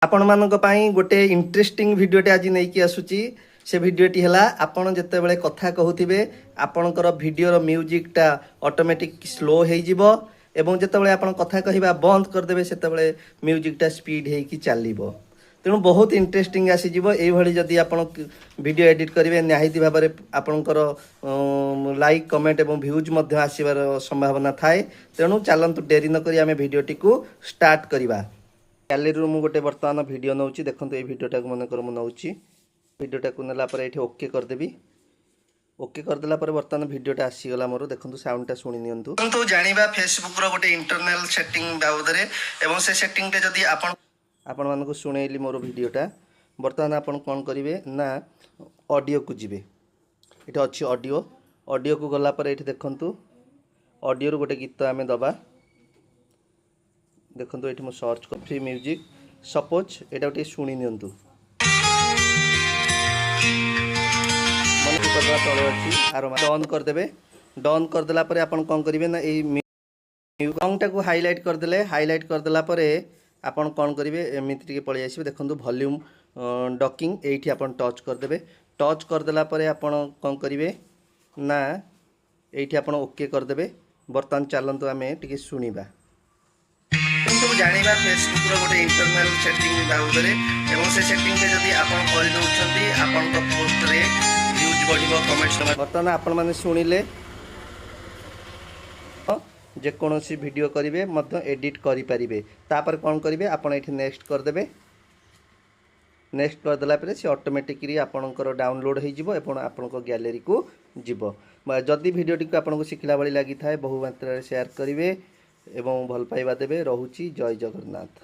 आपण मानक पई गोटे इंटरेस्टिंग भिडियोटे आज नहीं आसुची से भिडियोटी है आपण जिते बड़े कथा कहूथिबे आपणकर भिडियोर म्यूजिकटा ऑटोमेटिक स्लो हो जिवो एवं जिते आपण कथा कहवा बंद करदेबे सेते म्यूजिकटा स्पीड होइकी चलिबो तेणु बहुत इंटरेस्टिंग आसीଯିव ये जदि आपण वीडियो एडिट करेंगे निहाती भाव में आपणकर लाइक कमेंट और व्यूज आसबार संभावना थाए तेणु चलतु डेरी नक आम भिडियोटी को स्टार्ट करवा गैलरी मुझे गोटे बर्तमान वीडियो नौ देखो ये भिडियोटा मनकर मुझे नौ भिडियोटा को नाला ये ओके करदेवी ओके करदेला बर्तमान भिडियोटा आसीगला मोर देखो साउंडटा शुणी नियंतु जानिबा फेसबुक रो गोटे इंटरनल सेटिंग बाबद एवं से सेटिंग जदि आपण मानक शुणेली मोर भिडियोटा बर्तमान आपण कौन करेंगे ना ऑडियो को जीवे ये अच्छी ऑडियो ऑडियो को गलापर ये देखु ऑडियो गोटे गीत आम दबा देखो ये मुझे सर्च कर फ्री म्यूजिक सपोज ये गोटे शुणी नियंतु तले अच्छी आर डन करदे डन करदेला आपन कौन करेंगे ना ये सॉन्गटा को हाईलाइट करदे हाईलाइट करदेला आपन कौन करेंगे एमती पलि आसवे देखो वॉल्यूम डॉकिंग ये आप टच करदे टच करदेला आपन कौन करेंगे ना ये आप ओके करदे बर्तमान चलतु आम टे शुणा जानिबा फेसबुक रो गोटे इंटरनल सेटिंग बाबद एवं से सेटिंग के जदि आपण कर दउछंती आपण को पोस्ट रे व्यूज बढ़िबो कमेंट्स बर्तमान आपण माने सुनिले जे कोनोसी वीडियो करिवे मध्य एडिट करि परिबे तापर कोन करिवे आपण एठी नेक्स्ट कर देबे नेक्स्ट कर देला परे से ऑटोमेटिकली आपनकर डाउनलोड हो जिवो एपण आपनको गैलरी को जिवो जदि वीडियोटी को आपनको सिखला बळी लागि थाए बहु मात्रा रे शेयर करिवे एवं भल पाइबा देबे रहुची जय जगन्नाथ।